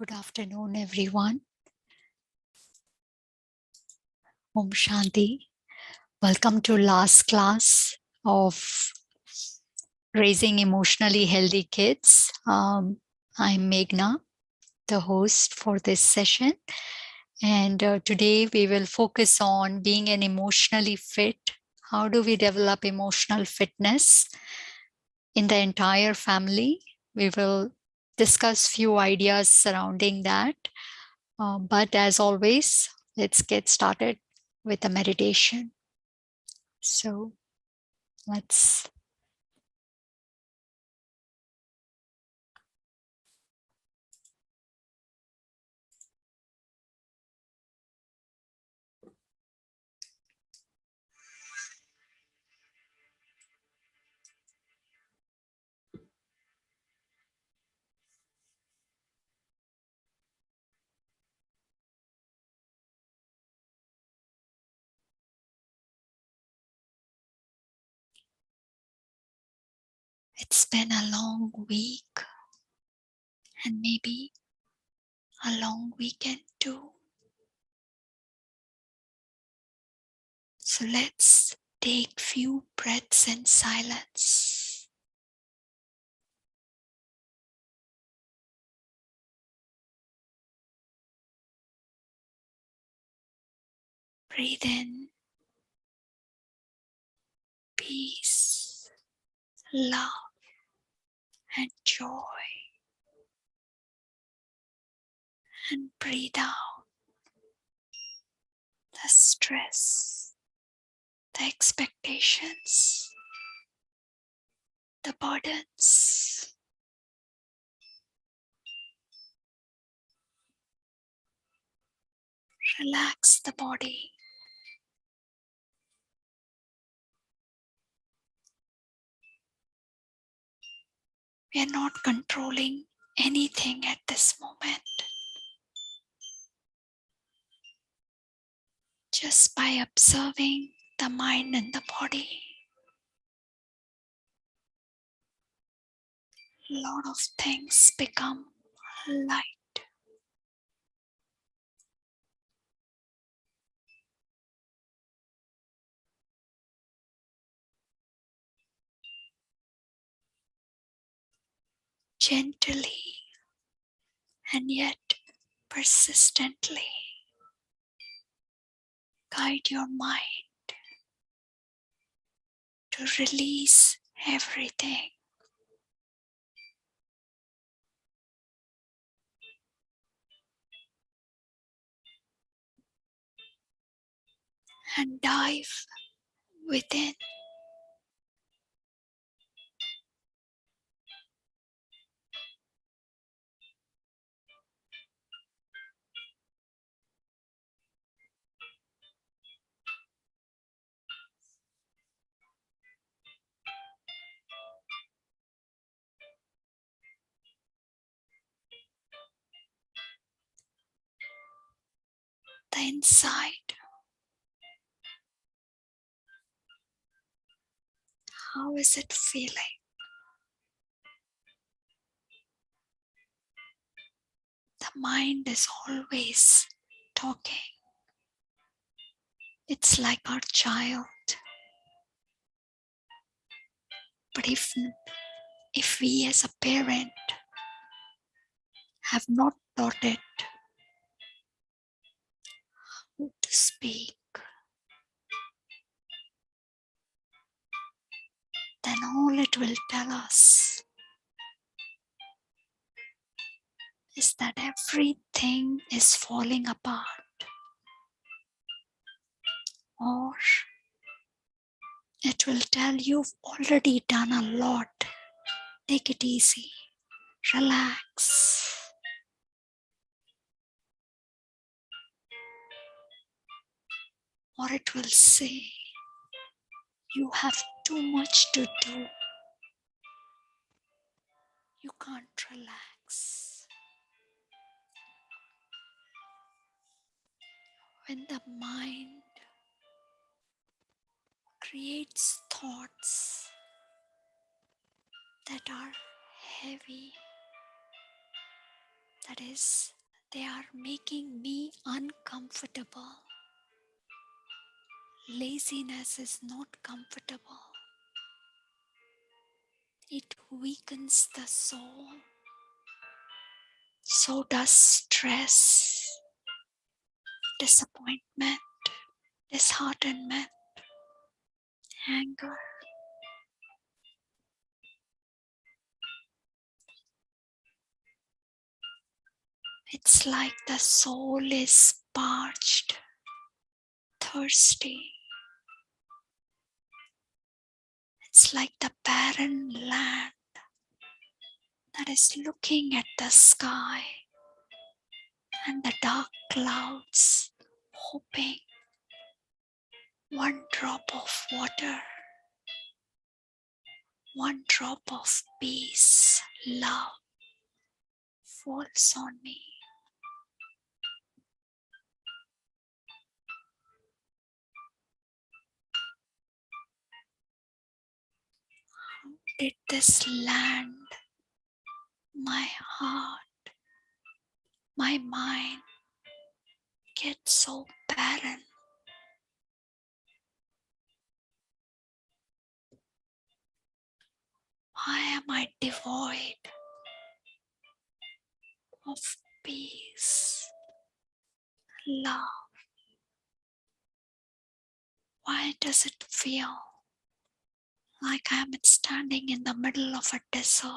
Good afternoon, everyone. Om Shanti. Welcome to last class of Raising Emotionally Healthy Kids. I'm Meghna, the host for this session. And today we will focus on being an emotionally fit. How do we develop emotional fitness in the entire family? We will discuss few ideas surrounding that. But as always, let's get started with a meditation. So let's It's been a long week and maybe a long weekend too. So let's take few breaths in silence. Breathe in peace, love, and joy. And breathe out the stress, the expectations, the burdens. Relax the body. We are not controlling anything at this moment. Just by observing the mind and the body, a lot of things become light. Gently and yet persistently guide your mind to release everything. And dive within. The inside. How is it feeling? The mind is always talking. It's like our child. But if we as a parent have not taught it how to speak, then all it will tell us is that everything is falling apart. Or it will tell you've already done a lot. Take it easy. Relax. Or it will say, you have too much to do. You can't relax. When the mind creates thoughts that are heavy, That is, they are making me uncomfortable. Laziness is not comfortable. It weakens the soul. So does stress, disappointment, disheartenment, anger. It's like the soul is parched, thirsty. It's like the barren land that is looking at the sky and the dark clouds, hoping one drop of water, one drop of peace, love falls on me. How did this land, my heart, my mind get so barren? Why am I devoid of peace, love? Why does it feel like I'm standing in the middle of a desert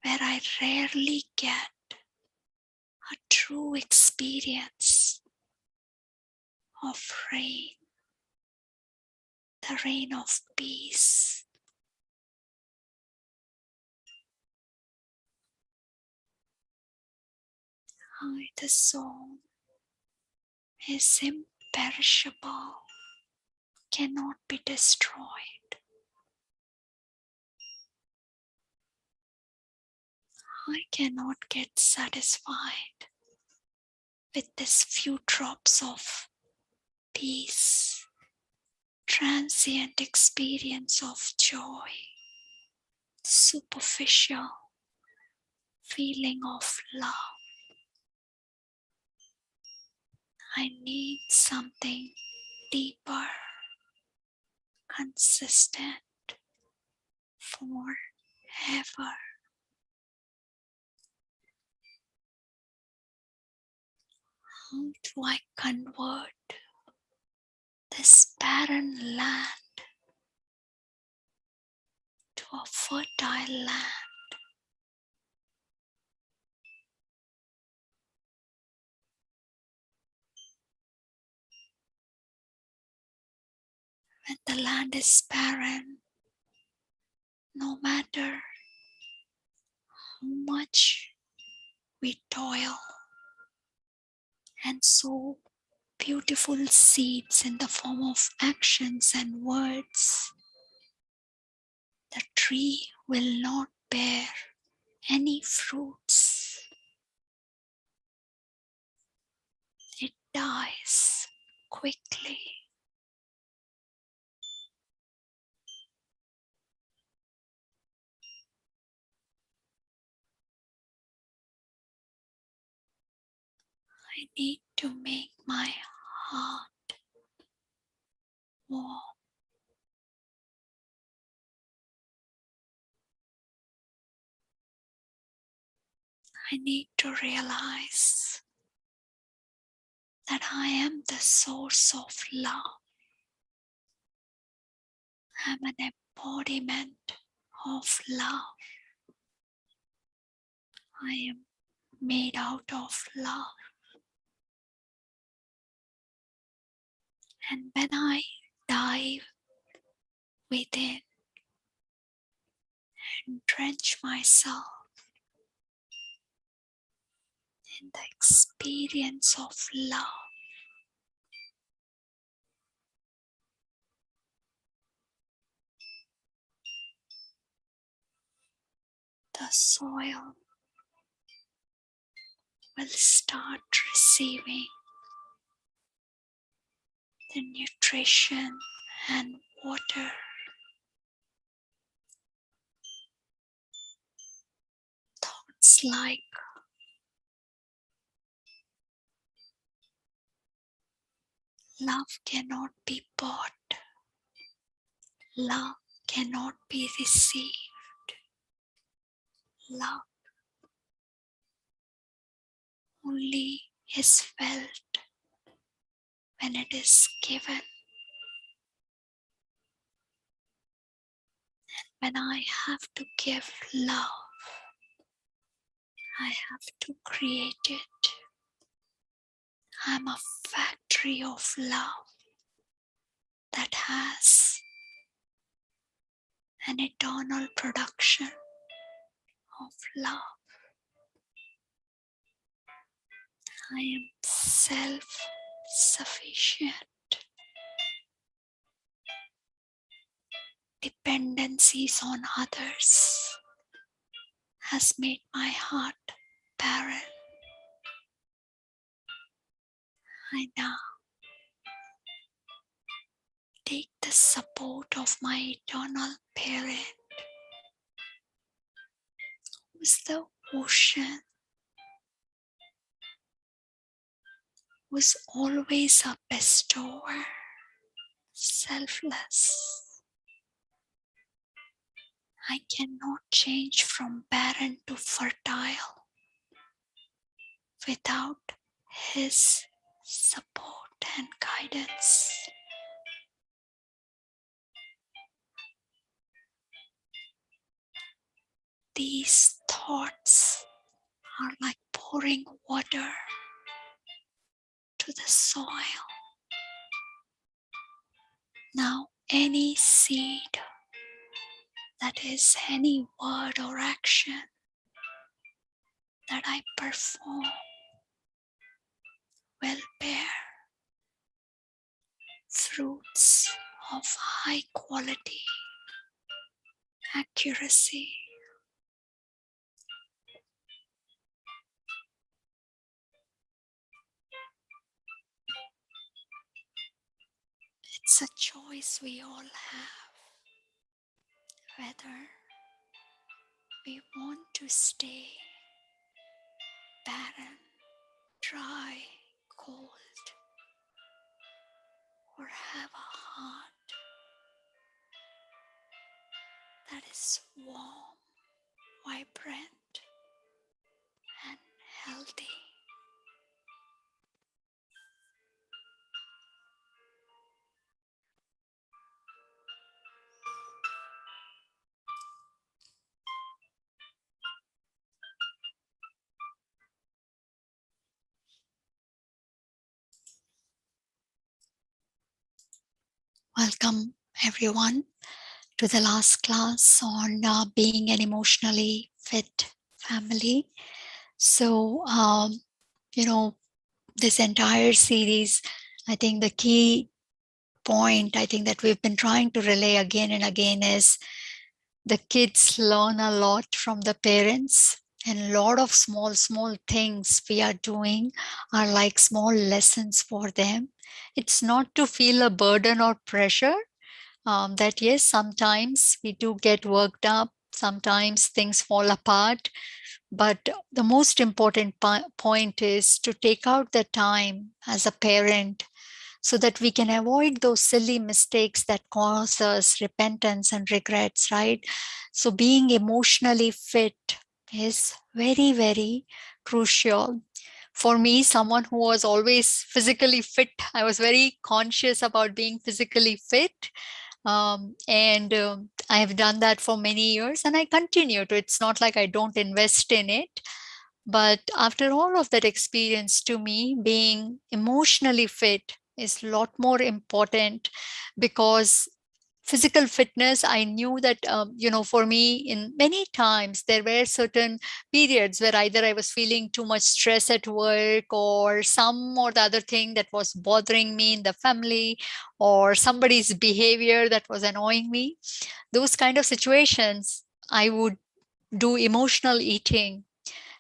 where I rarely get a true experience of rain, the rain of peace? The soul is imperishable, cannot be destroyed. I cannot get satisfied with this few drops of peace, transient experience of joy, superficial feeling of love. I need something deeper, consistent, forever. How do I convert this barren land to a fertile land? When the land is barren, no matter how much we toil and sow beautiful seeds in the form of actions and words, the tree will not bear any fruits. It dies quickly. I need to make my heart warm. I need to realize that I am the source of love. I am an embodiment of love. I am made out of love. And when I dive within and drench myself in the experience of love, the soil will start receiving the nutrition and water It's like love cannot be bought. Love cannot be received. Love only is felt when it is given. When I have to give love, I have to create it. I'm a factory of love that has an eternal production of love. I am self-sufficient. Dependencies on others has made my heart barren. I now take the support of my eternal parent, who is the ocean, who is always a bestower, selfless. I cannot change from barren to fertile without his support and guidance. These thoughts are like pouring water to the soil. Now, any seed, that is, any word or action that I perform, will bear fruits of high quality, accuracy. It's a choice we all have, whether we want to stay barren, dry, cold, or have a heart that is warm, vibrant, and healthy. Welcome everyone to the last class on being an emotionally fit family. So, this entire series, I think the key point I think that we've been trying to relay again and again is the kids learn a lot from the parents, and a lot of small things we are doing are like small lessons for them. It's not to feel a burden or pressure, that yes, sometimes we do get worked up, sometimes things fall apart, but the most important point is to take out the time as a parent so that we can avoid those silly mistakes that cause us repentance and regrets, right? So being emotionally fit is very, very crucial. For me, someone who was always physically fit, I was very conscious about being physically fit. And I have done that for many years and I continue to. It's not like I don't invest in it. But after all of that experience, to me, being emotionally fit is a lot more important, because physical fitness, I knew that, for me, in many times, there were certain periods where either I was feeling too much stress at work or some or the other thing that was bothering me in the family, or somebody's behavior that was annoying me. Those kind of situations, I would do emotional eating,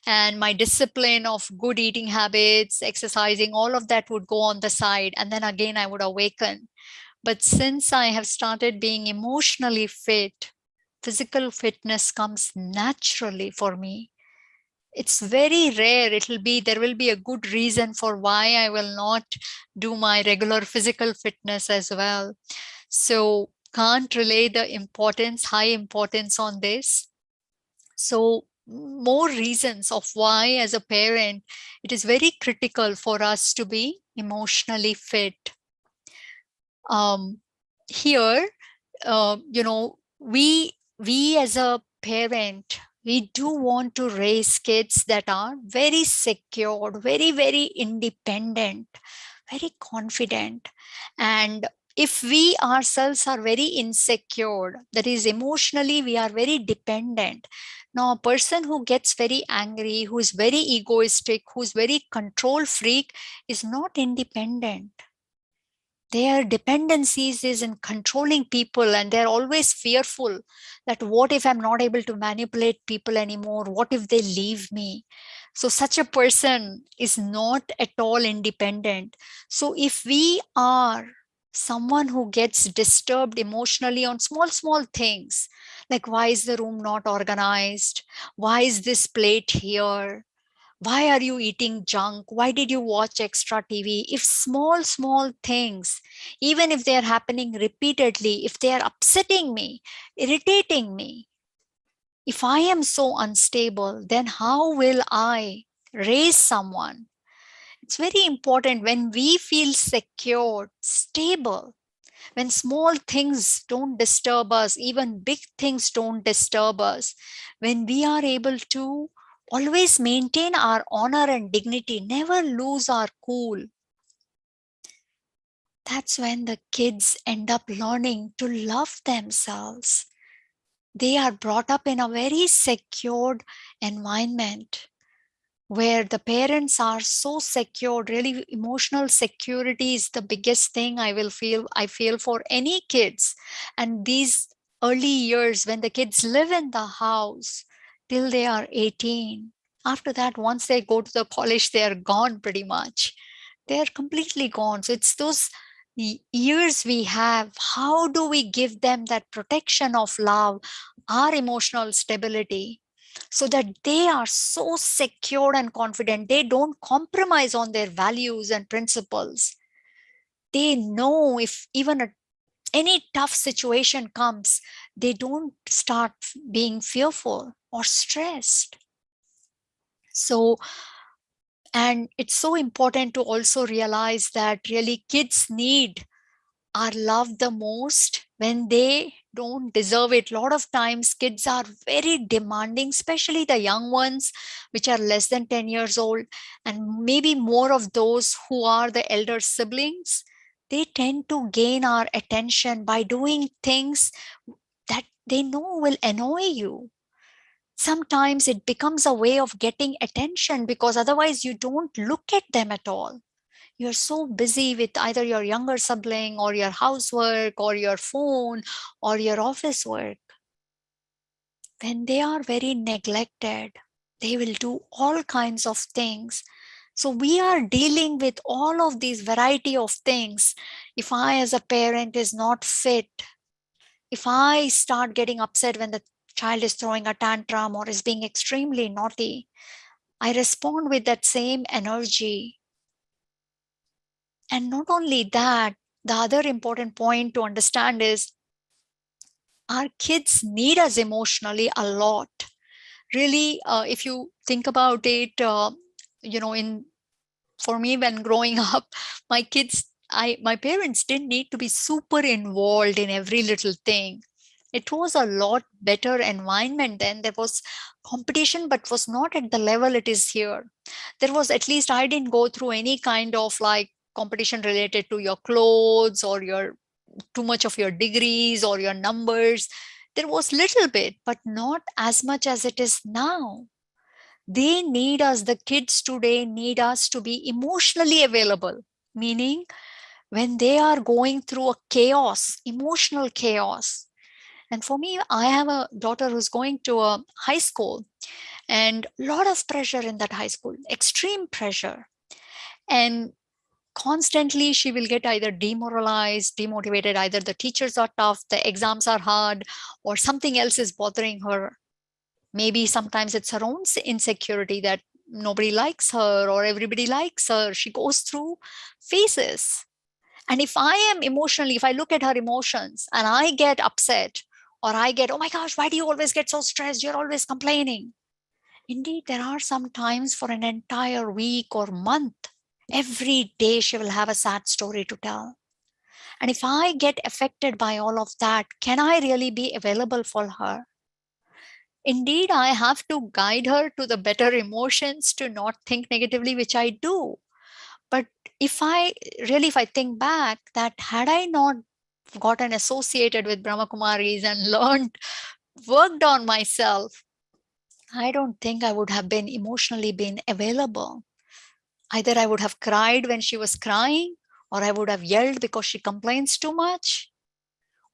and my discipline of good eating habits, exercising, all of that would go on the side. And then again, I would awaken. But since I have started being emotionally fit, physical fitness comes naturally for me. It's very rare. There will be a good reason for why I will not do my regular physical fitness as well. So can't relay the high importance on this. So more reasons of why as a parent, it is very critical for us to be emotionally fit. Here, we as a parent, we do want to raise kids that are very secured, very, very independent, very confident. And if we ourselves are very insecure, that is emotionally, we are very dependent. Now, a person who gets very angry, who is very egoistic, who's very control freak is not independent. Their dependencies is in controlling people, and they're always fearful that what if I'm not able to manipulate people anymore? What if they leave me? So such a person is not at all independent. So if we are someone who gets disturbed emotionally on small things, like why is the room not organized? Why is this plate here? Why are you eating junk? Why did you watch extra TV? If small things, even if they are happening repeatedly, if they are upsetting me, irritating me, if I am so unstable, then how will I raise someone? It's very important when we feel secure, stable, when small things don't disturb us, even big things don't disturb us, when we are able to always maintain our honor and dignity, never lose our cool, that's when the kids end up learning to love themselves. They are brought up in a very secured environment where the parents are so secure. Really, emotional security is the biggest thing I feel for any kids. And these early years when the kids live in the house till they are 18, after that, once they go to the college, they are gone pretty much. They are completely gone. So it's those years we have. How do we give them that protection of love, our emotional stability, so that they are so secure and confident? They don't compromise on their values and principles. They know if even any tough situation comes, they don't start being fearful or stressed. So, and it's so important to also realize that really kids need are loved the most when they don't deserve it. A lot of times kids are very demanding, especially the young ones, which are less than 10 years old, and maybe more of those who are the elder siblings. They tend to gain our attention by doing things that they know will annoy you. Sometimes it becomes a way of getting attention because otherwise you don't look at them at all. You're so busy with either your younger sibling or your housework or your phone or your office work. When they are very neglected, they will do all kinds of things. So we are dealing with all of these variety of things. If I as a parent is not fit, if I start getting upset when the child is throwing a tantrum or is being extremely naughty, I respond with that same energy. And not only that, the other important point to understand is our kids need us emotionally a lot. Really, if you think about it, in for me when growing up, my parents didn't need to be super involved in every little thing. It was a lot better environment then. There was competition, but was not at the level it is here. There was, at least I didn't go through any kind of like competition related to your clothes or your too much of your degrees or your numbers. There was little bit, but not as much as it is now. They need us, the kids today need us to be emotionally available, meaning when they are going through a chaos, emotional chaos. And for me, I have a daughter who's going to a high school, and a lot of pressure in that high school, extreme pressure. And constantly she will get either demoralized, demotivated, either the teachers are tough, the exams are hard, or something else is bothering her. Maybe sometimes it's her own insecurity that nobody likes her or everybody likes her. She goes through phases. And if I am emotionally, if I look at her emotions and I get upset, or I get, oh my gosh, why do you always get so stressed? You're always complaining. Indeed, there are some times for an entire week or month, every day she will have a sad story to tell. And if I get affected by all of that, can I really be available for her? Indeed, I have to guide her to the better emotions, to not think negatively, which I do. But if I think back, that had I not gotten associated with Brahma Kumaris and learned, worked on myself, I don't think I would have been emotionally been available. Either I would have cried when she was crying, or I would have yelled because she complains too much,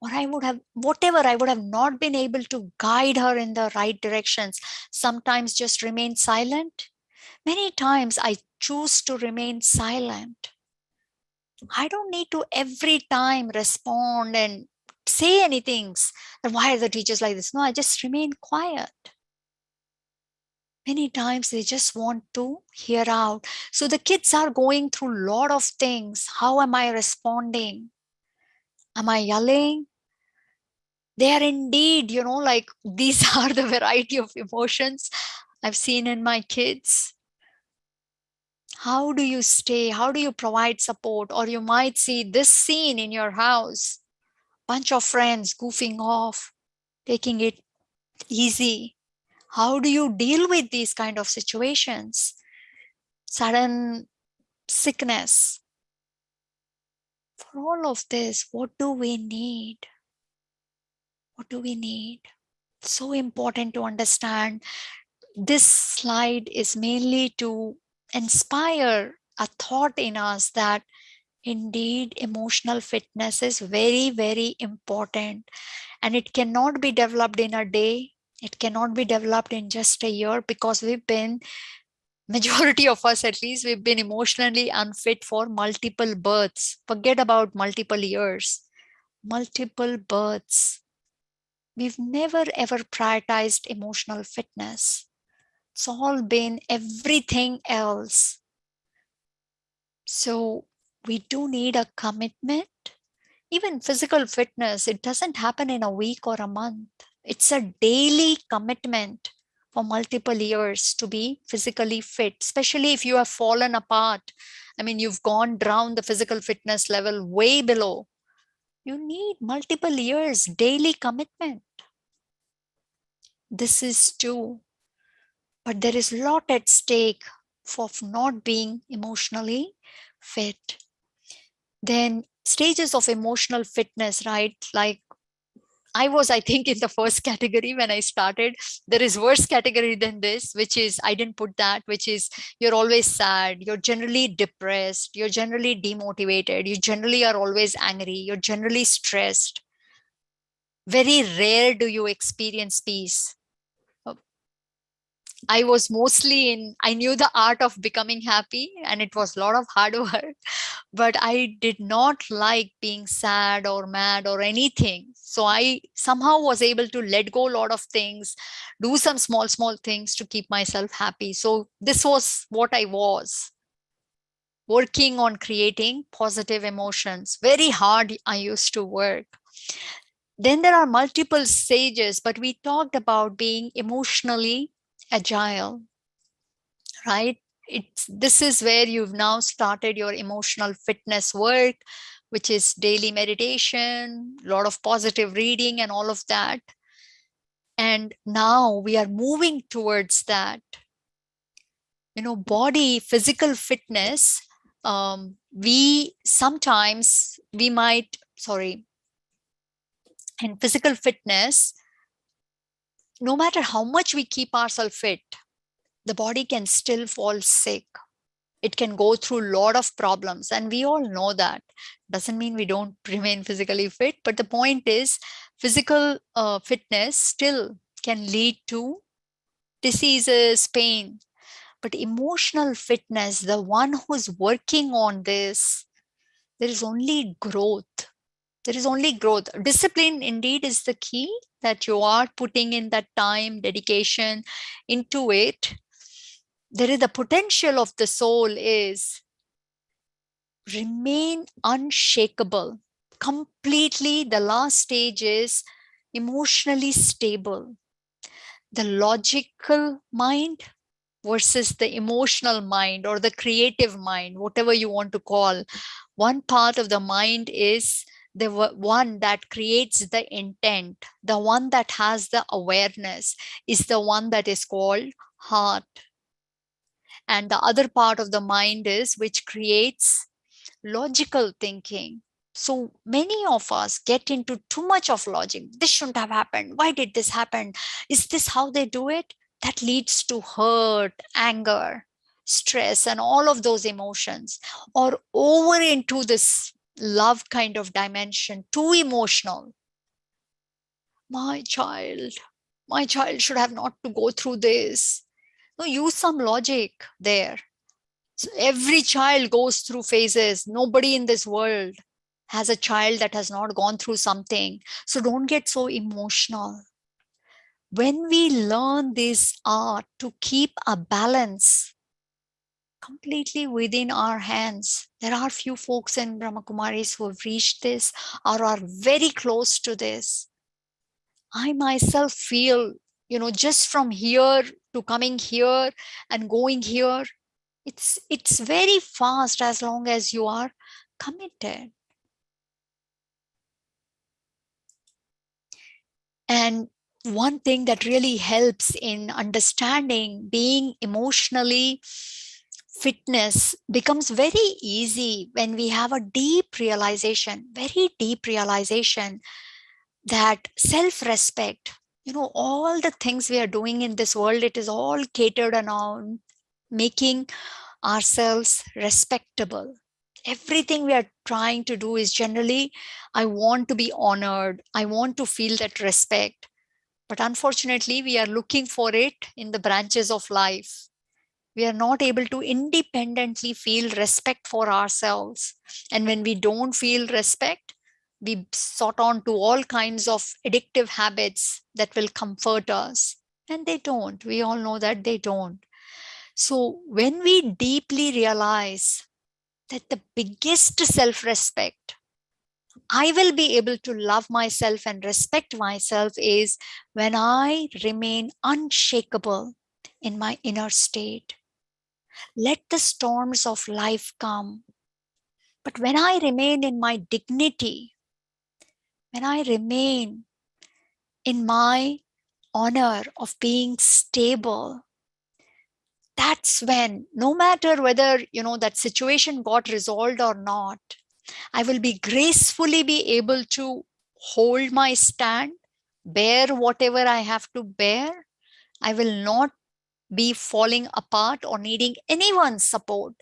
or I would have, whatever, I would have not been able to guide her in the right directions. Sometimes just remain silent. Many times I choose to remain silent. I don't need to every time respond and say anything. Why are the teachers like this? No, I just remain quiet. Many times they just want to hear out. So the kids are going through a lot of things. How am I responding? Am I yelling? They are indeed, like these are the variety of emotions I've seen in my kids. How do you stay? How do you provide support? Or you might see this scene in your house, bunch of friends goofing off, taking it easy. How do you deal with these kind of situations? Sudden sickness. For all of this, what do we need? What do we need? So important to understand. This slide is mainly to inspire a thought in us that indeed emotional fitness is very, very important, and it cannot be developed in a day. It cannot be developed in just a year, because majority of us at least, we've been emotionally unfit for multiple births. Forget about multiple years, multiple births. We've never ever prioritized emotional fitness. It's all been everything else. So we do need a commitment. Even physical fitness, it doesn't happen in a week or a month. It's a daily commitment for multiple years to be physically fit, especially if you have fallen apart. I mean, you've gone down the physical fitness level way below. You need multiple years, daily commitment. This is true. But there is a lot at stake for not being emotionally fit. Then stages of emotional fitness, right? Like I think, in the first category when I started. There is worse category than this, which is, I didn't put that, which is you're always sad, you're generally depressed, you're generally demotivated, you generally are always angry, you're generally stressed. Very rare do you experience peace. I was mostly I knew the art of becoming happy, and it was a lot of hard work, but I did not like being sad or mad or anything. So I somehow was able to let go a lot of things, do some small, small things to keep myself happy. So this was what I was working on, creating positive emotions. Very hard I used to work. Then there are multiple stages, but we talked about being emotionally agile, right? This is where you've now started your emotional fitness work, which is daily meditation, a lot of positive reading and all of that. And now we are moving towards that. Body, physical fitness. We sometimes we might, sorry, in physical fitness, no matter how much we keep ourselves fit, the body can still fall sick. It can go through a lot of problems, and we all know that. Doesn't mean we don't remain physically fit, but the point is, physical fitness still can lead to diseases, pain. But emotional fitness, the one who's working on this, there is only growth. There is only growth. Discipline indeed is the key, that you are putting in that time, dedication into it. There is the potential of the soul is remain unshakable. Completely, the last stage is emotionally stable. The logical mind versus the emotional mind or the creative mind, whatever you want to call. One part of the mind is the one that creates the intent, the one that has the awareness is the one that is called heart. And the other part of the mind is which creates logical thinking. So many of us get into too much of logic. This shouldn't have happened. Why did this happen? Is this how they do it? That leads to hurt, anger, stress, and all of those emotions, or over into this love kind of dimension, too emotional. My child, my child should have not to go through this. No, use some logic there. So every child goes through phases. Nobody in this world has a child that has not gone through something. So don't get so emotional. When we learn this art to keep a balance completely within our hands, there are few folks in Brahma Kumaris who have reached this or are very close to this. I myself feel, just from here to coming here and going here, it's very fast as long as you are committed. And one thing that really helps in understanding being emotionally fitness becomes very easy when we have a deep realization, very deep realization that self-respect, all the things we are doing in this world, it is all catered around making ourselves respectable. Everything we are trying to do is generally, I want to be honored. I want to feel that respect. But unfortunately, we are looking for it in the branches of life. We are not able to independently feel respect for ourselves. And when we don't feel respect, we sort on to all kinds of addictive habits that will comfort us. And they don't. We all know that they don't. So when we deeply realize that the biggest self-respect, I will be able to love myself and respect myself, is when I remain unshakable in my inner state. Let the storms of life come. But when I remain in my dignity, when I remain in my honor of being stable, that's when, no matter whether, that situation got resolved or not, I will be gracefully be able to hold my stand, bear whatever I have to bear. I will not be falling apart or needing anyone's support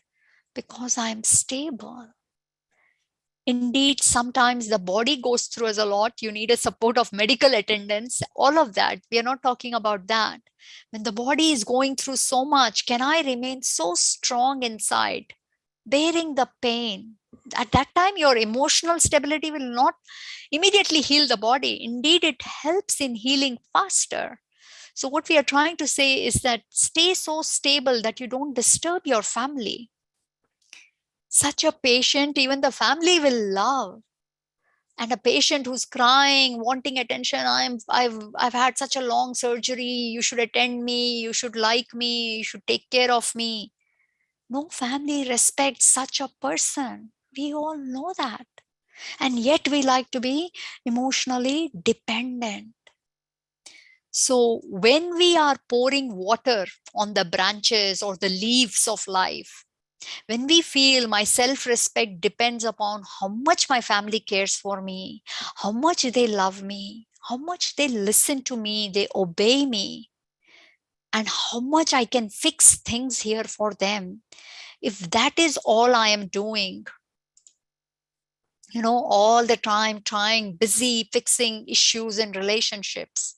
because I am stable. Indeed, sometimes the body goes through as a lot. You need a support of medical attendants, all of that. We are not talking about that. When the body is going through so much, can I remain so strong inside, bearing the pain? At that time, your emotional stability will not immediately heal the body. Indeed, it helps in healing faster. So what we are trying to say is that stay so stable that you don't disturb your family. Such a patient, even the family will love. And a patient who's crying, wanting attention, I've had such a long surgery, you should attend me, you should like me, you should take care of me. No family respects such a person. We all know that. And yet we like to be emotionally dependent. So when we are pouring water on the branches or the leaves of life, when we feel my self-respect depends upon how much my family cares for me, how much they love me, how much they listen to me, they obey me, and how much I can fix things here for them. If that is all I am doing, all the time trying, busy fixing issues in relationships.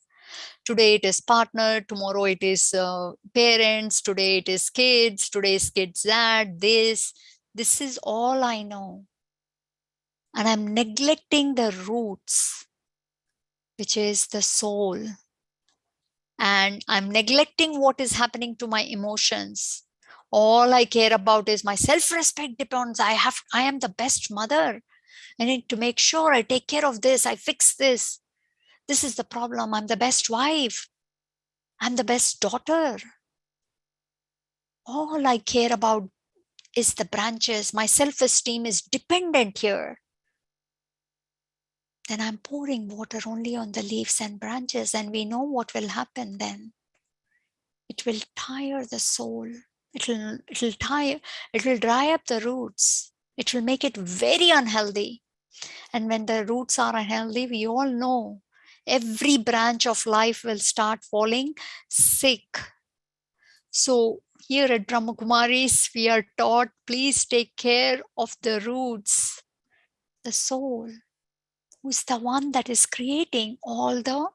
Today it is partner, tomorrow it is parents, today it is kids, today's kids that, this is all I know. and I'm neglecting the roots, which is the soul, and I'm neglecting what is happening to my emotions. All I care about is my self-respect depends. I am the best mother. I need to make sure I take care of this. I fix this. This is the problem. I'm the best wife. I'm the best daughter. All I care about is the branches. My self-esteem is dependent here. Then I'm pouring water only on the leaves and branches, and we know what will happen then. It will tire the soul. It will dry up the roots. It will make it very unhealthy. And when the roots are unhealthy, we all know every branch of life will start falling sick. So here at Brahma Kumaris, we are taught, please take care of the roots, the soul, who's the one that is creating all the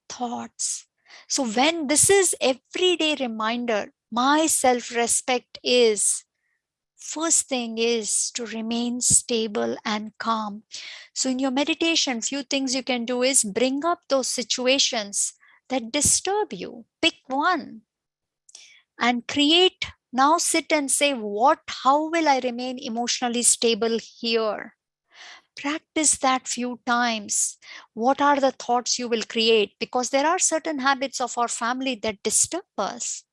thoughts. So when this is everyday reminder, my self-respect is, first thing is to remain stable and calm. So in your meditation, few things you can do is bring up those situations that disturb you. Pick one and create. Now sit and say, how will I remain emotionally stable here? Practice that few times. What are the thoughts you will create? Because there are certain habits of our family that disturb us.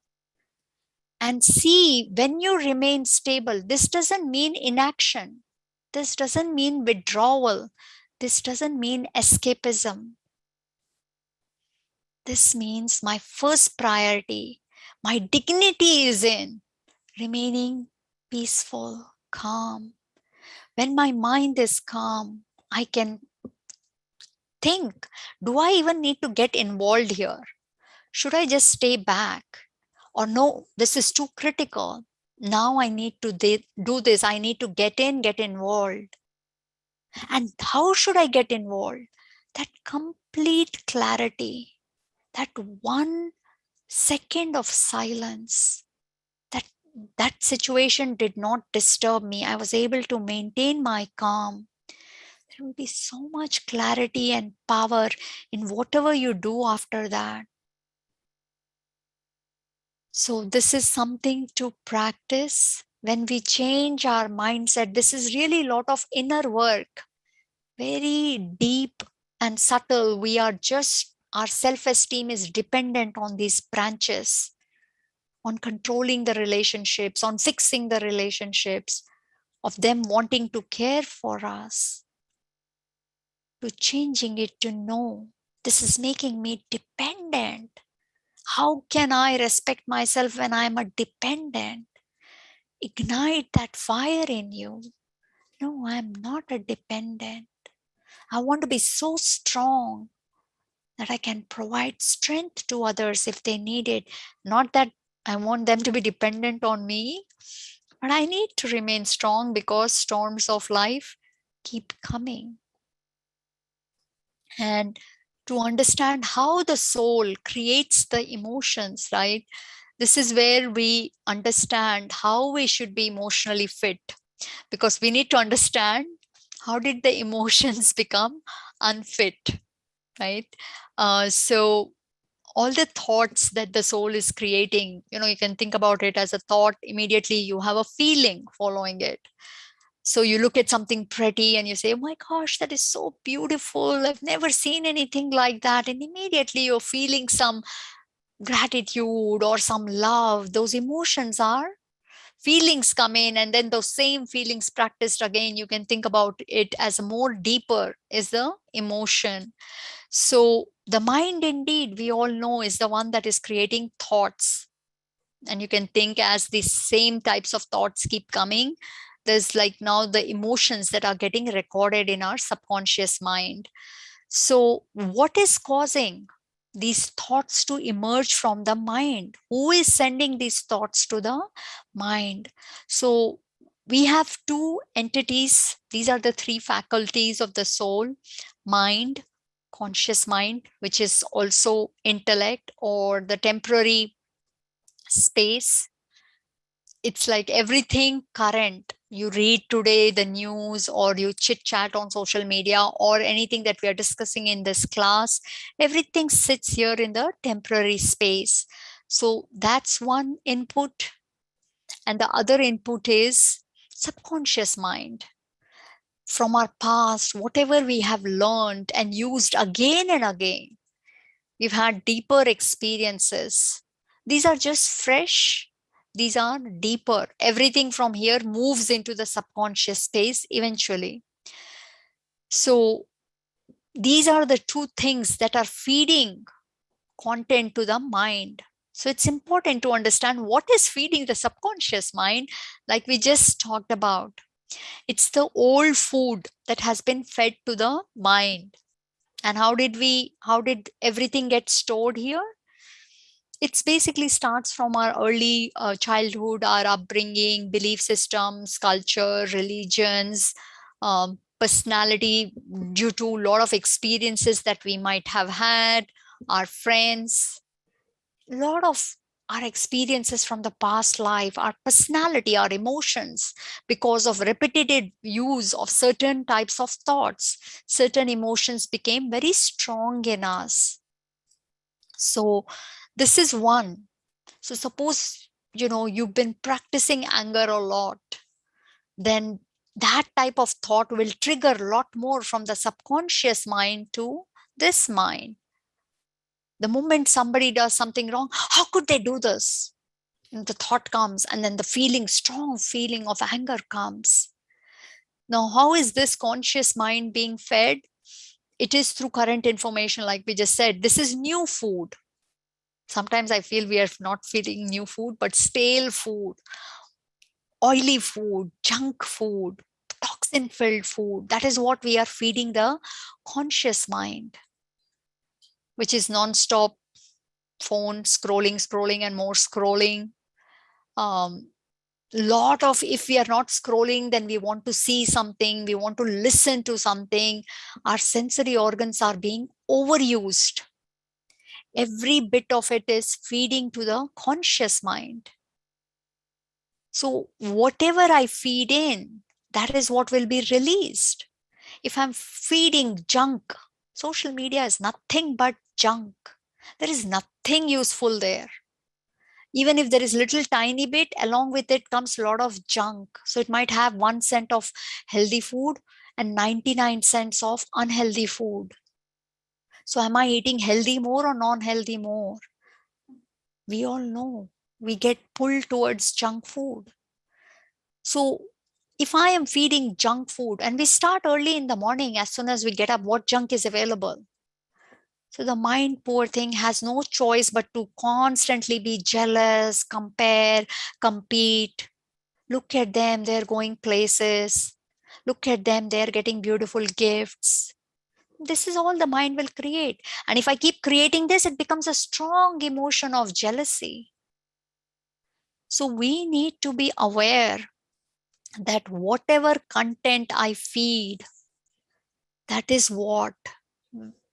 And see, when you remain stable, this doesn't mean inaction. This doesn't mean withdrawal. This doesn't mean escapism. This means my first priority, my dignity is in remaining peaceful, calm. When my mind is calm, I can think, do I even need to get involved here? Should I just stay back? Or no, this is too critical. Now I need to do this. I need to get involved. And how should I get involved? That complete clarity, that 1 second of silence, that situation did not disturb me. I was able to maintain my calm. There will be so much clarity and power in whatever you do after that. So this is something to practice. When we change our mindset, this is really a lot of inner work, very deep and subtle. Our self-esteem is dependent on these branches, on controlling the relationships, on fixing the relationships, of them wanting to care for us, to changing it to no, this is making me dependent. How can I respect myself when I'm a dependent? Ignite that fire in you. No, I'm not a dependent. I want to be so strong that I can provide strength to others if they need it. Not that I want them to be dependent on me, but I need to remain strong because storms of life keep coming. And to understand how the soul creates the emotions, right? This is where we understand how we should be emotionally fit, because we need to understand how did the emotions become unfit, right? So all the thoughts that the soul is creating, you can think about it as a thought. Immediately you have a feeling following it. So you look at something pretty and you say, oh my gosh, that is so beautiful. I've never seen anything like that. And immediately you're feeling some gratitude or some love. Those emotions are feelings come in, and then those same feelings practiced again, you can think about it as a more deeper is the emotion. So the mind, indeed, we all know, is the one that is creating thoughts. And you can think as these same types of thoughts keep coming, there's like now the emotions that are getting recorded in our subconscious mind. So what is causing these thoughts to emerge from the mind? Who is sending these thoughts to the mind? So we have two entities. These are the three faculties of the soul: mind, conscious mind, which is also intellect or the temporary space. It's like everything current, You read today the news, or you chit chat on social media, or anything that we are discussing in this class, everything sits here in the temporary space. So that's one input. And the other input is subconscious mind. From our past, whatever we have learned and used again and again, we've had deeper experiences. These are just fresh, these are deeper. Everything from here moves into the subconscious space eventually. So these are the two things that are feeding content to the mind. So it's important to understand what is feeding the subconscious mind, like we just talked about. It's the old food that has been fed to the mind. And how did everything get stored here? It's basically starts from our early childhood, our upbringing, belief systems, culture, religions, personality, due to a lot of experiences that we might have had, our friends, a lot of our experiences from the past life, our personality, our emotions, because of repeated use of certain types of thoughts, certain emotions became very strong in us. So this is one. So suppose, you've been practicing anger a lot, then that type of thought will trigger a lot more from the subconscious mind to this mind. The moment somebody does something wrong, how could they do this? And the thought comes, and then the feeling, strong feeling of anger comes. Now, how is this conscious mind being fed? It is through current information, like we just said. This is new food. Sometimes I feel we are not feeding new food, but stale food, oily food, junk food, toxin filled food. That is what we are feeding the conscious mind, which is non-stop phone scrolling, and more scrolling. Lot of, if we are not scrolling, then we want to see something, we want to listen to something. Our sensory organs are being overused. Every bit of it is feeding to the conscious mind. So whatever I feed in, that is what will be released. If I'm feeding junk, social media is nothing but junk. There is nothing useful there. Even if there is little tiny bit, along with it comes a lot of junk. So it might have 1 cent of healthy food and 99 cents of unhealthy food. So am I eating healthy more or non-healthy more? We all know we get pulled towards junk food. So if I am feeding junk food, and we start early in the morning, as soon as we get up, what junk is available? So the mind, poor thing, has no choice but to constantly be jealous, compare, compete. Look at them, they're going places. Look at them, they're getting beautiful gifts. This is all the mind will create. And if I keep creating this, it becomes a strong emotion of jealousy. So we need to be aware that whatever content I feed, that is what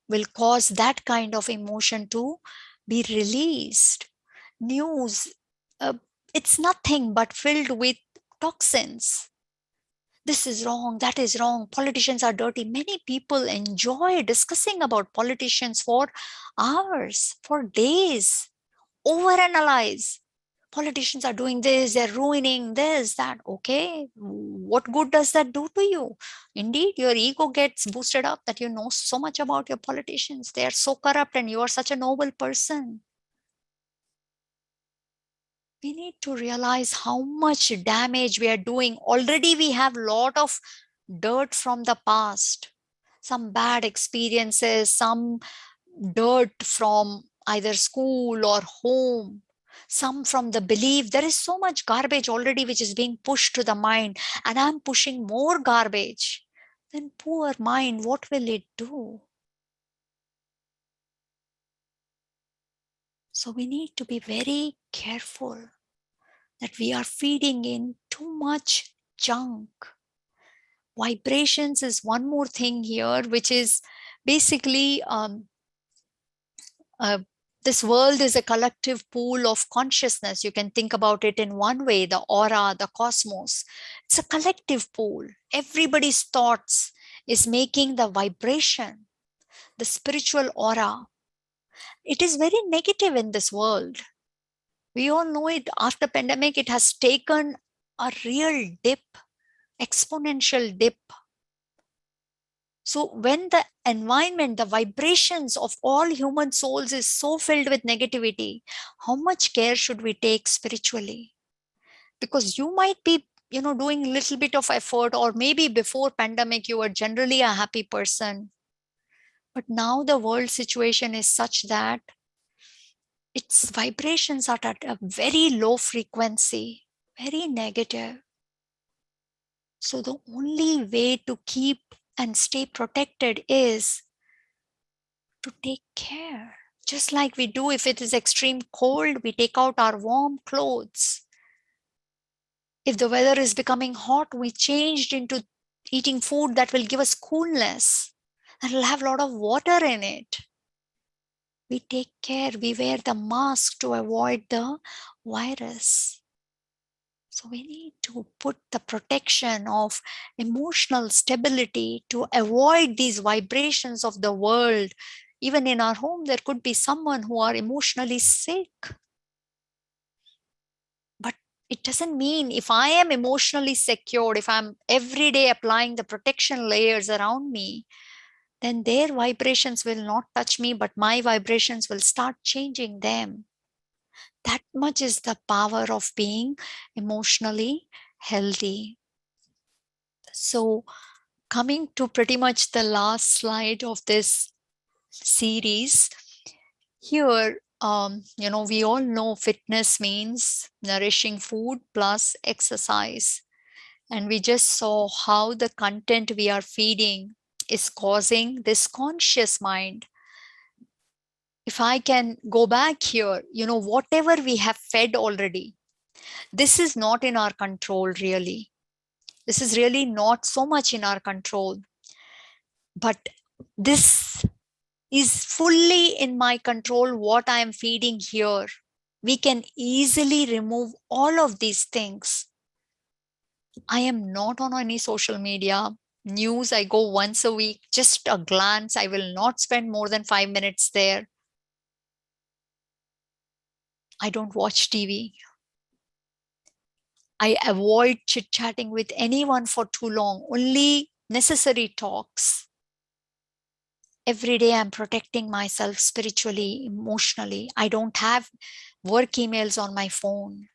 will cause that kind of emotion to be released. News, uh, it's nothing but filled with toxins. This is wrong, that is wrong, politicians are dirty. Many people enjoy discussing about politicians for hours, for days, overanalyze. Politicians are doing this, they're ruining this, that. Okay, what good does that do to you? Indeed, your ego gets boosted up that you know so much about your politicians. They are so corrupt and you are such a noble person. We need to realize how much damage we are doing. Already we have a lot of dirt from the past, some bad experiences, some dirt from either school or home, some from the belief. There is so much garbage already which is being pushed to the mind, and I'm pushing more garbage. Then poor mind, what will it do? So we need to be very careful that we are feeding in too much junk. Vibrations is one more thing here, which is basically This world is a collective pool of consciousness. You can think about it in one way, the aura, the cosmos. It's a collective pool. Everybody's thoughts is making the vibration, the spiritual aura. It is very negative in this world. We all know it. After pandemic, it has taken a real dip, exponential dip. So when the environment, the vibrations of all human souls is so filled with negativity, how much care should we take spiritually? Because you might be, doing a little bit of effort, or maybe before pandemic, you were generally a happy person. But now the world situation is such that its vibrations are at a very low frequency, very negative. So the only way to keep and stay protected is to take care. Just like we do if it is extreme cold, we take out our warm clothes. If the weather is becoming hot, we changed into eating food that will give us coolness, that will have a lot of water in it. We take care, we wear the mask to avoid the virus. So we need to put the protection of emotional stability to avoid these vibrations of the world. Even in our home, there could be someone who are emotionally sick. But it doesn't mean if I am emotionally secured, if I'm every day applying the protection layers around me, then their vibrations will not touch me, but my vibrations will start changing them. That much is the power of being emotionally healthy. So, coming to pretty much the last slide of this series, here, we all know fitness means nourishing food plus exercise. And we just saw how the content we are feeding is causing this conscious mind. If I can go back here, whatever we have fed already, this is not in our control really. This is really not so much in our control. But this is fully in my control what I am feeding here. We can easily remove all of these things. I am not on any social media. News, I go once a week, just a glance. I will not spend more than 5 minutes there. I don't watch TV. I avoid chit chatting with anyone for too long, only necessary talks. Every day I'm protecting myself spiritually, emotionally. I don't have work emails on my phone.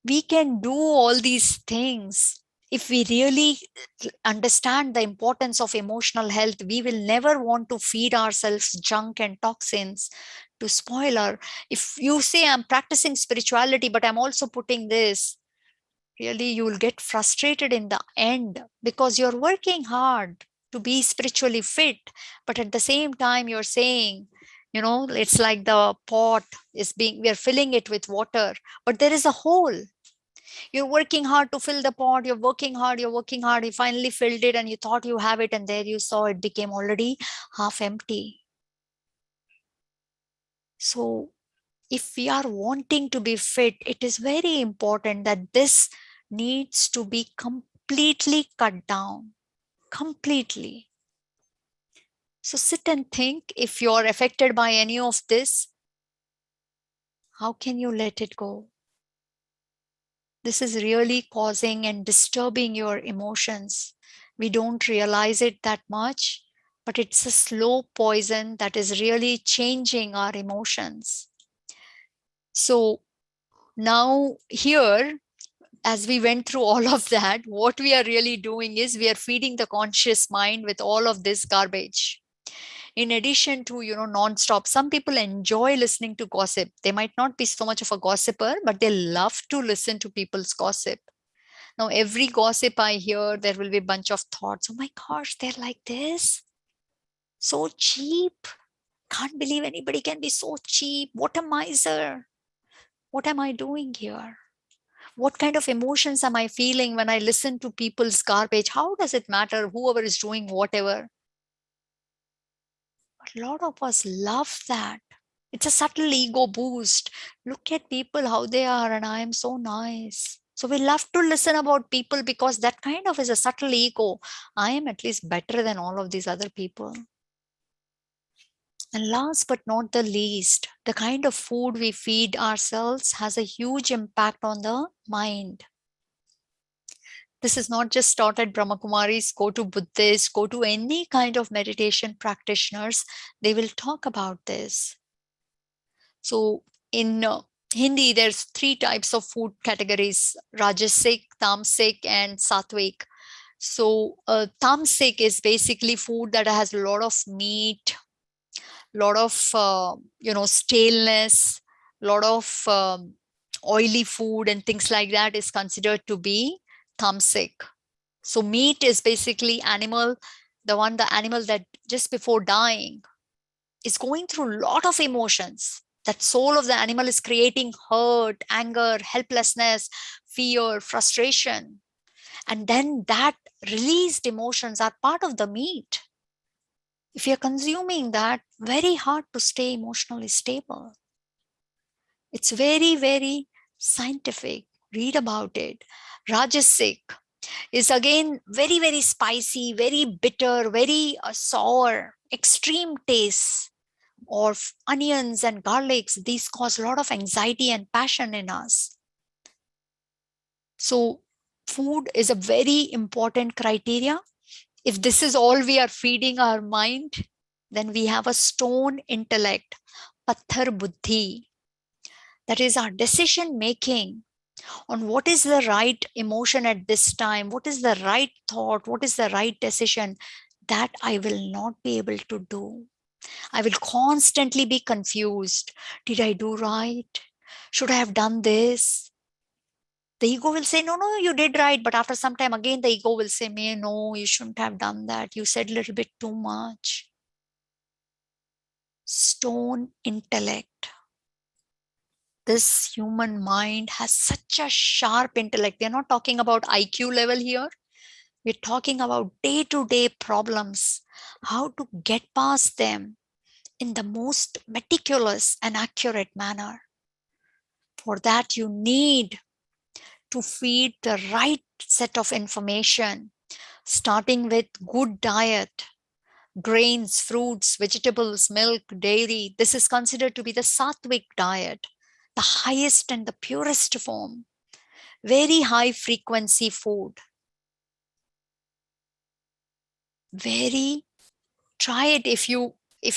We can do all these things. If we really understand the importance of emotional health, we will never want to feed ourselves junk and toxins to spoil our. If you say I'm practicing spirituality, but I'm also putting this, really you will get frustrated in the end because you're working hard to be spiritually fit, but at the same time you're saying, it's like the pot is being, we are filling it with water, but there is a hole. You're working hard to fill the pot, you're working hard, you finally filled it and you thought you have it, and there you saw it became already half empty. So if we are wanting to be fit, it is very important that this needs to be completely cut down. Completely. So sit and think, if you're affected by any of this, how can you let it go? This is really causing and disturbing your emotions. We don't realize it that much, but it's a slow poison that is really changing our emotions. So now here, as we went through all of that, what we are really doing is we are feeding the conscious mind with all of this garbage. In addition to, non-stop, some people enjoy listening to gossip. They might not be so much of a gossiper, but they love to listen to people's gossip. Now, every gossip I hear, there will be a bunch of thoughts. Oh my gosh, they're like this. So cheap. Can't believe anybody can be so cheap. What a miser. What am I doing here? What kind of emotions am I feeling when I listen to people's garbage? How does it matter whoever is doing whatever? But a lot of us love that. It's a subtle ego boost. Look at people, how they are, and I am so nice. So we love to listen about people because that kind of is a subtle ego. I am at least better than all of these other people. And last but not the least, the kind of food we feed ourselves has a huge impact on the mind. This is not just taught at Brahma Kumaris. Go to Buddhists, go to any kind of meditation practitioners, they will talk about this. So in Hindi, there's 3 types of food categories: Rajasic, Tamasic, and Sattvic. So Tamasic is basically food that has a lot of meat, lot of staleness, lot of oily food and things like that is considered to be Tamasic. So meat is basically the animal that just before dying is going through a lot of emotions. That soul of the animal is creating hurt, anger, helplessness, fear, frustration. And then that released emotions are part of the meat. If you're consuming that, very hard to stay emotionally stable. It's very, very scientific. Read about it. Rajasic is again very, very spicy, very bitter, very sour, extreme taste, or onions and garlics. These cause a lot of anxiety and passion in us. So food is a very important criteria. If this is all we are feeding our mind, then we have a stone intellect, patthar buddhi. That is our decision making on what is the right emotion at this time, what is the right thought, what is the right decision, that I will not be able to do. I will constantly be confused. Did I do right? Should I have done this? The ego will say, no, no, you did right. But after some time, again, the ego will say, no, you shouldn't have done that. You said a little bit too much. Stone intellect. This human mind has such a sharp intellect. We're not talking about IQ level here. We're talking about day-to-day problems, how to get past them in the most meticulous and accurate manner. For that, you need to feed the right set of information, starting with good diet, grains, fruits, vegetables, milk, dairy. This is considered to be the sattvic diet, the highest and the purest form. Very high frequency food. Try it if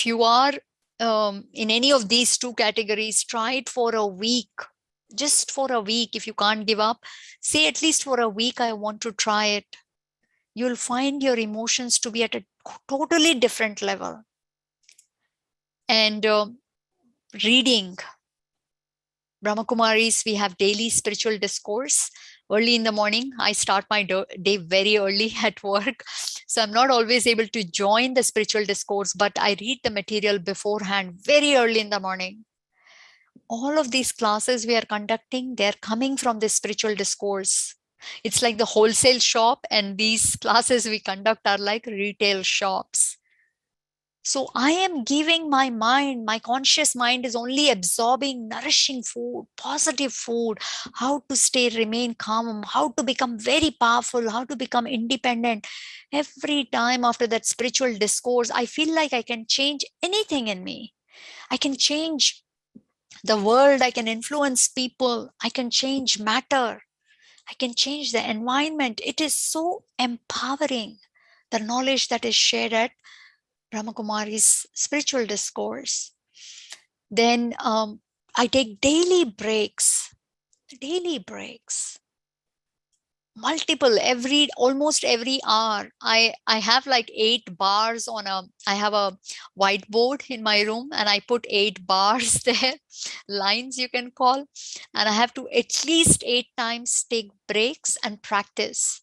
you are in any of these 2 categories. Try it for a week. Just for a week. If you can't give up, say at least for a week, I want to try it. You'll find your emotions to be at a totally different level. And reading. Brahma Kumaris, we have daily spiritual discourse. Early in the morning, I start my day very early at work. So I'm not always able to join the spiritual discourse, but I read the material beforehand very early in the morning. All of these classes we are conducting, they're coming from this spiritual discourse. It's like the wholesale shop, and these classes we conduct are like retail shops. So I am giving my mind, my conscious mind is only absorbing nourishing food, positive food, how to remain calm, how to become very powerful, how to become independent. Every time after that spiritual discourse, I feel like I can change anything in me. I can change the world, I can influence people, I can change matter, I can change the environment. It is so empowering, the knowledge that is shared at Brahma Kumari's spiritual discourse. Then I take daily breaks, multiple, almost every hour. I have like 8 bars I have a whiteboard in my room, and I put 8 bars there, lines you can call, and I have to at least 8 times take breaks and practice.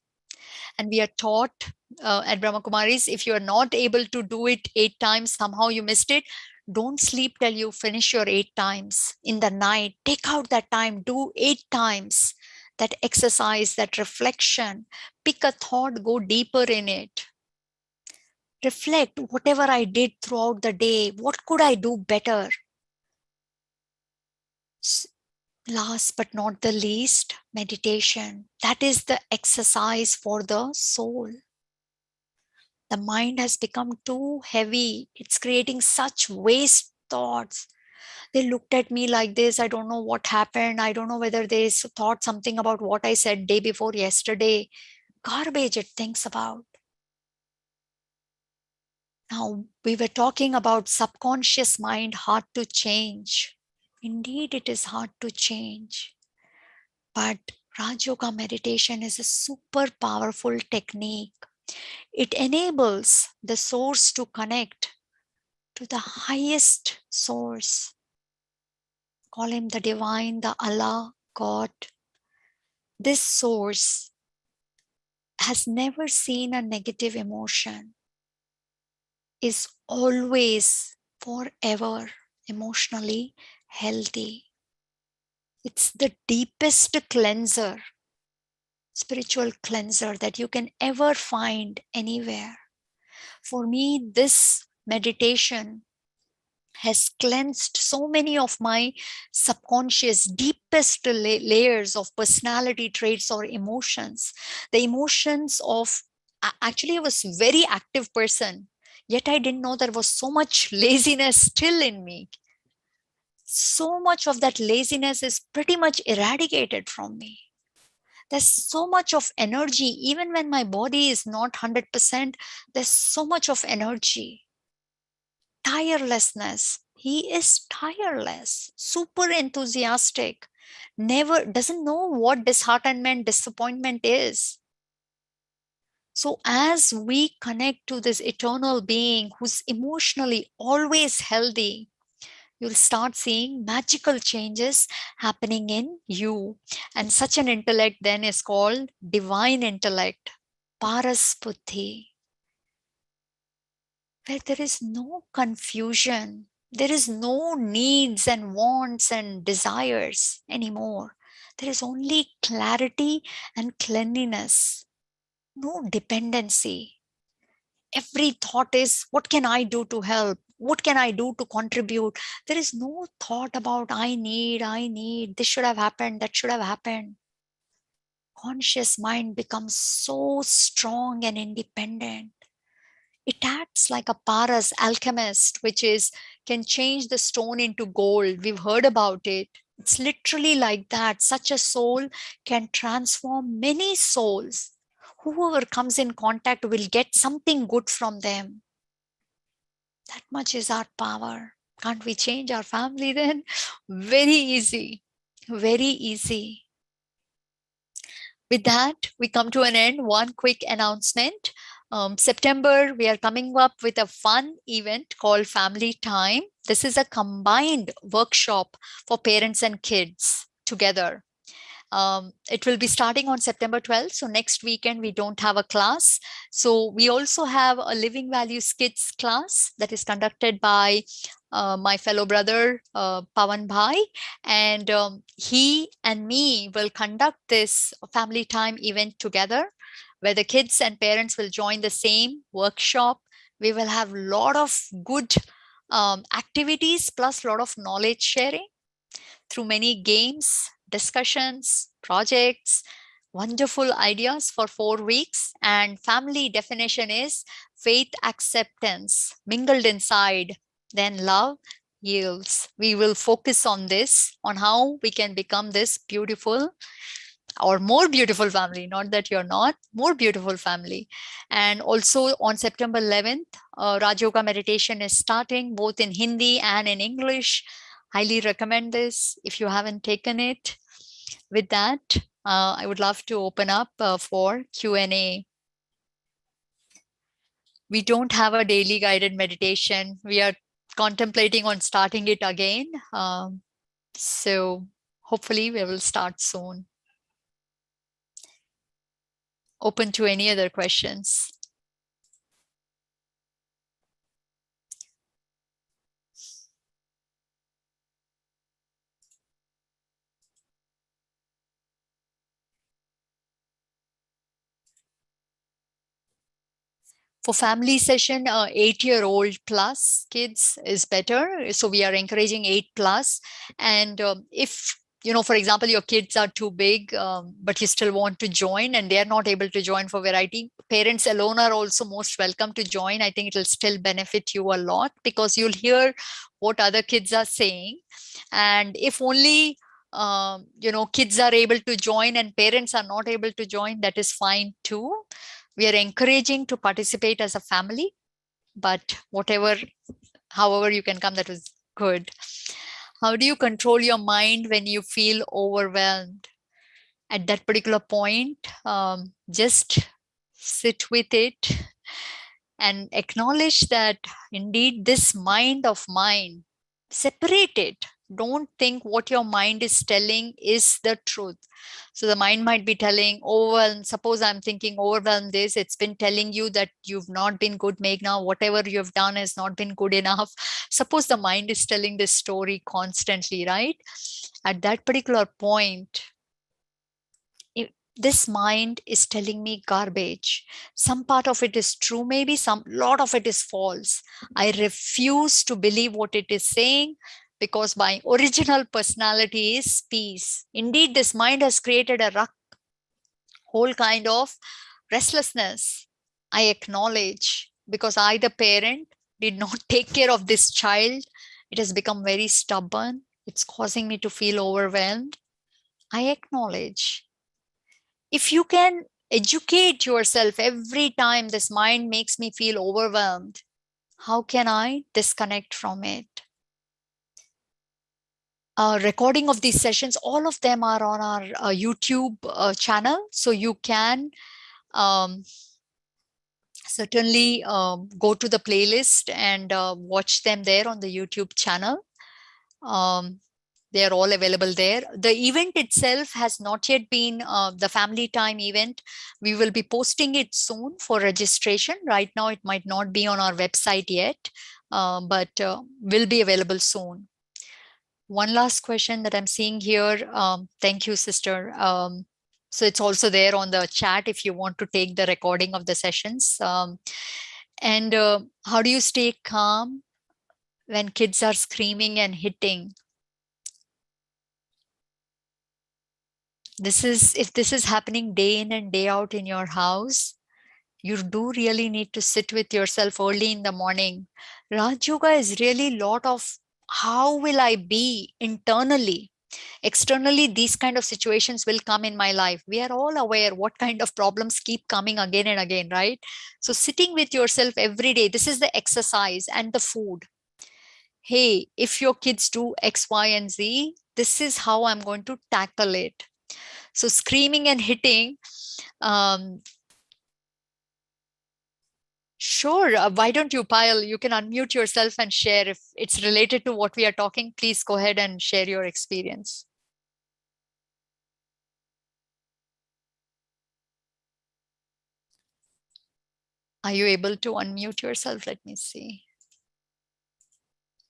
And we are taught at Brahma Kumaris, if you are not able to do it 8 times, somehow you missed it, don't sleep till you finish your 8 times in the night. Take out that time, do 8 times that exercise, that reflection. Pick a thought, go deeper in it. Reflect whatever I did throughout the day. What could I do better? Last but not the least, meditation. That is the exercise for the soul. The mind has become too heavy. It's creating such waste thoughts. They looked at me like this. I don't know what happened. I don't know whether they thought something about what I said day before yesterday. Garbage it thinks about. Now, we were talking about subconscious mind hard to change. Indeed, it is hard to change. But Raj Yoga meditation is a super powerful technique. It enables the source to connect to the highest source. Call him the divine, the Allah, God. This source has never seen a negative emotion, is always, forever emotionally healthy. It's the deepest cleanser, spiritual cleanser that you can ever find anywhere. For me, this meditation has cleansed so many of my subconscious, deepest layers of personality traits or emotions. The emotions of, actually, I was a very active person, yet I didn't know there was so much laziness still in me. So much of that laziness is pretty much eradicated from me. There's so much of energy, even when my body is not 100%, there's so much of energy. Tirelessness. He is tireless, super enthusiastic, never doesn't know what disheartenment, disappointment is. So, as we connect to this eternal being who's emotionally always healthy, you'll start seeing magical changes happening in you. And such an intellect then is called divine intellect, Paraspuddhi, where there is no confusion. There is no needs and wants and desires anymore. There is only clarity and cleanliness, no dependency. Every thought is, what can I do to help? What can I do to contribute? There is no thought about, I need, this should have happened, that should have happened. Conscious mind becomes so strong and independent. It acts like a paras alchemist, which is can change the stone into gold. We've heard about it. It's literally like that. Such a soul can transform many souls. Whoever comes in contact will get something good from them. That much is our power. Can't we change our family then? Very easy. Very easy. With that, we come to an end. One quick announcement. September, we are coming up with a fun event called Family Time. This is a combined workshop for parents and kids together. It will be starting on September 12th. So next weekend, we don't have a class. So we also have a Living Values Kids class that is conducted by my fellow brother, Pawan Bhai. And he and me will conduct this family time event together, where the kids and parents will join the same workshop. We will have a lot of good activities plus a lot of knowledge sharing through many games, discussions, projects, wonderful ideas for 4 weeks. And family definition is faith acceptance mingled inside, then love yields. We will focus on this, on how we can become this beautiful or more beautiful family, not that you're not, more beautiful family. And also on September 11th, Raj Yoga meditation is starting both in Hindi and in English. Highly recommend this if you haven't taken it. With that, I would love to open up for Q&A. We don't have a daily guided meditation. We are contemplating on starting it again. So hopefully we will start soon. Open to any other questions. For family session, 8-year-old plus kids is better. So we are encouraging 8 plus. And if, for example, your kids are too big, but you still want to join and they're not able to join for variety, parents alone are also most welcome to join. I think it'll still benefit you a lot because you'll hear what other kids are saying. And if only kids are able to join and parents are not able to join, that is fine too. We are encouraging to participate as a family, but however you can come, that was good. How do you control your mind when you feel overwhelmed? At that particular point, just sit with it and acknowledge that indeed this mind of mine, separate it. Don't think what your mind is telling is the truth. So the mind might be telling, overwhelmed. Suppose I'm thinking overwhelmed this, it's been telling you that you've not been good, Meghna. Whatever you've done has not been good enough. Suppose the mind is telling this story constantly, right? At that particular point, this mind is telling me garbage. Some part of it is true, maybe some lot of it is false. I refuse to believe what it is saying because my original personality is peace. Indeed, this mind has created a whole kind of restlessness. I acknowledge because I, the parent, did not take care of this child. It has become very stubborn. It's causing me to feel overwhelmed. I acknowledge. If you can educate yourself every time this mind makes me feel overwhelmed, how can I disconnect from it? Recording of these sessions, all of them are on our YouTube channel. So you can certainly go to the playlist and watch them there on the YouTube channel. They are all available there. The event itself has not yet been the family time event. We will be posting it soon for registration. Right now, it might not be on our website yet, but will be available soon. One last question that I'm seeing here. Thank you, sister. So it's also there on the chat if you want to take the recording of the sessions. And how do you stay calm when kids are screaming and hitting? If this is happening day in and day out in your house, you do really need to sit with yourself early in the morning. Raj Yoga is really a lot of how will I be internally? Externally, these kind of situations will come in my life. We are all aware what kind of problems keep coming again and again, right? So sitting with yourself every day, this is the exercise and the food. Hey, if your kids do X, Y, and Z, this is how I'm going to tackle it. So screaming and hitting, sure. Why don't you, Payal? You can unmute yourself and share if it's related to what we are talking. Please go ahead and share your experience. Are you able to unmute yourself? Let me see.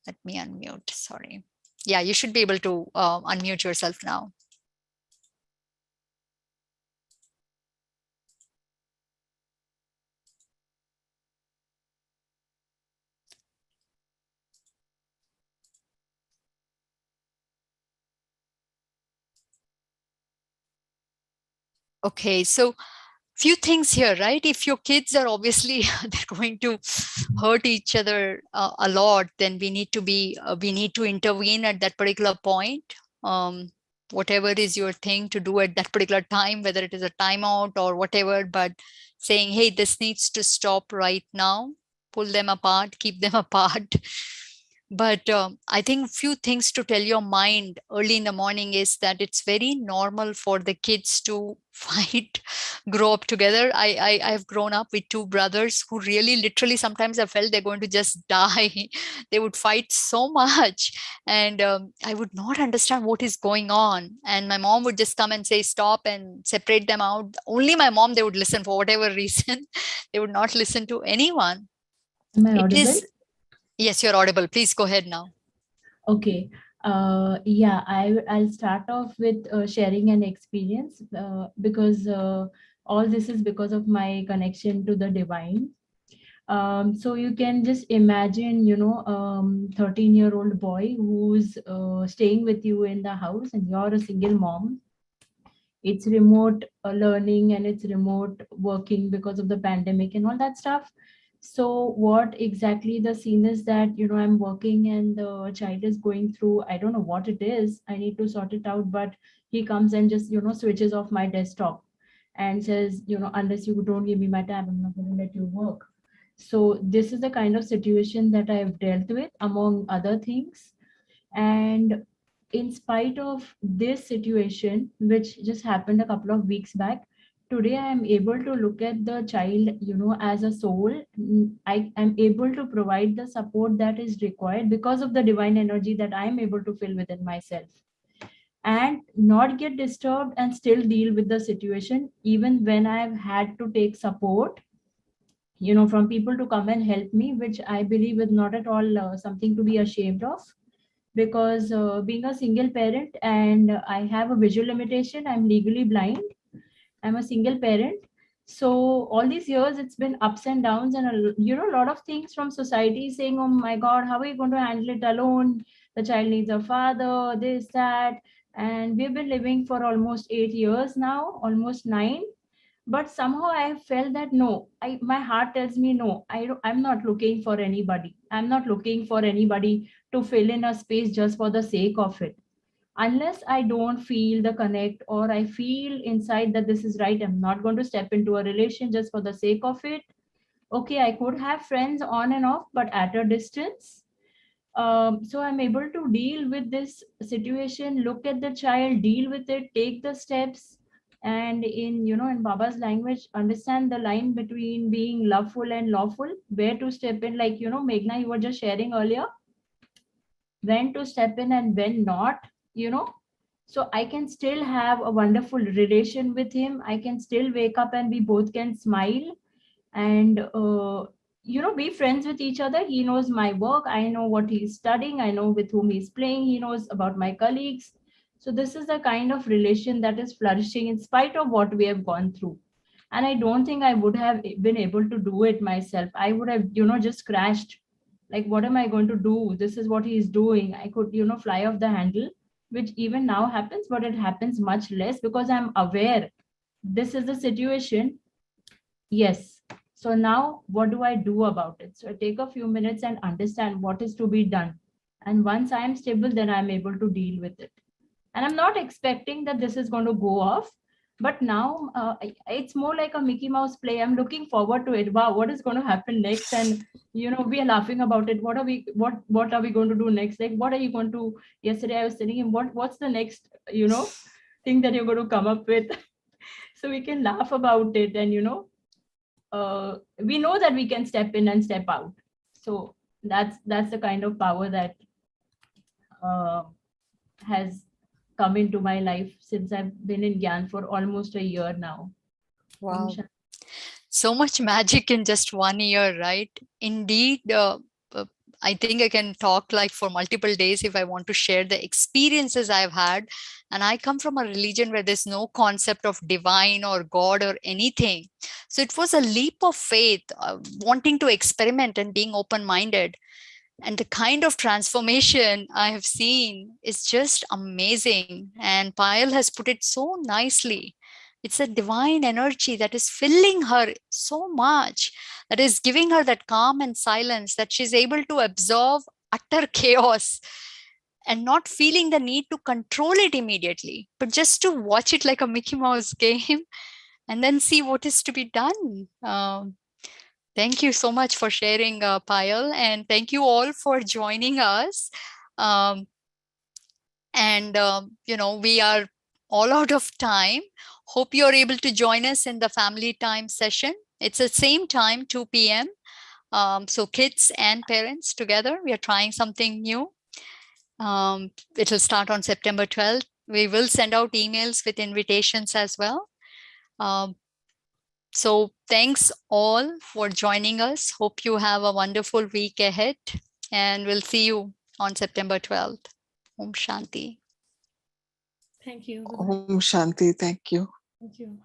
Let me unmute. Sorry. Yeah, you should be able to unmute yourself now. Okay, so few things here, right? If your kids are obviously they're going to hurt each other a lot, then we need to intervene at that particular point. Whatever is your thing to do at that particular time, whether it is a timeout or whatever, but saying, hey, this needs to stop right now, pull them apart, keep them apart. But I think few things to tell your mind early in the morning is that it's very normal for the kids to fight, grow up together. I have grown up with two brothers who really literally sometimes I felt they're going to just die. They would fight so much, and I would not understand what is going on. And my mom would just come and say stop and separate them out. Only my mom they would listen for whatever reason. They would not listen to anyone. Am I It audible? is. Yes, you're audible. Please go ahead now. Okay. Yeah, I'll start off with sharing an experience because all this is because of my connection to the divine. So you can just imagine, 13-year-old boy who's staying with you in the house and you're a single mom. It's remote learning and it's remote working because of the pandemic and all that stuff. So what exactly the scene is that, I'm working and the child is going through, I don't know what it is, I need to sort it out, but he comes and just, switches off my desktop and says, unless you don't give me my tab, I'm not going to let you work. So this is the kind of situation that I've dealt with, among other things. And in spite of this situation, which just happened a couple of weeks back, today I am able to look at the child, as a soul. I am able to provide the support that is required because of the divine energy that I am able to feel within myself, and not get disturbed and still deal with the situation, even when I've had to take support, from people to come and help me, which I believe is not at all something to be ashamed of, because being a single parent and I have a visual limitation, I'm legally blind, I'm a single parent. So all these years it's been ups and downs, and a lot of things from society saying, oh my god, how are you going to handle it alone, the child needs a father, this, that. And we've been living for almost 8 years now, almost 9. But somehow I have felt that no, my heart tells me no, I'm not looking for anybody, I'm not looking for anybody to fill in a space just for the sake of it. Unless I don't feel the connect, or I feel inside that this is right, I'm not going to step into a relation just for the sake of it. Okay, I could have friends on and off, but at a distance. So I'm able to deal with this situation, look at the child, deal with it, take the steps, and in Baba's language, understand the line between being loveful and lawful, where to step in, like, Meghna, you were just sharing earlier, when to step in and when not, you know so I can still have a wonderful relation with him, I can still wake up and we both can smile, and be friends with each other. He knows my work, I know what he's studying, I know with whom he's playing, he knows about my colleagues. So this is the kind of relation that is flourishing in spite of what we have gone through. And I don't think I would have been able to do it myself. I would have just crashed, like, what am I going to do, this is what he's doing, I could fly off the handle, which even now happens, but it happens much less because I'm aware this is the situation. Yes. So now what do I do about it? So I take a few minutes and understand what is to be done. And once I am stable, then I'm able to deal with it. And I'm not expecting that this is going to go off. But now it's more like a Mickey Mouse play. I'm looking forward to it. Wow, what is going to happen next? And we are laughing about it. What are we going to do next? Like, what are you going to? Yesterday I was telling him, what's the next thing that you're going to come up with? So we can laugh about it, and we know that we can step in and step out. So that's the kind of power that has come into my life since I've been in Gyan for almost a year now. Wow. So much magic in just 1 year, right? Indeed, I think I can talk like for multiple days if I want to share the experiences I've had. And I come from a religion where there's no concept of divine or God or anything. So it was a leap of faith, wanting to experiment and being open-minded. And the kind of transformation I have seen is just amazing. And Payal has put it so nicely. It's a divine energy that is filling her so much, that is giving her that calm and silence, that she's able to absorb utter chaos and not feeling the need to control it immediately, but just to watch it like a Mickey Mouse game and then see what is to be done. Thank you so much for sharing, Payal, and thank you all for joining us. We are all out of time. Hope you're able to join us in the family time session. It's the same time, 2 p.m. So kids and parents together, we are trying something new. It will start on September 12th. We will send out emails with invitations as well. So thanks all for joining us. Hope you have a wonderful week ahead, and we'll see you on September 12th. Om Shanti. Thank you. Om Shanti. Thank you. Thank you.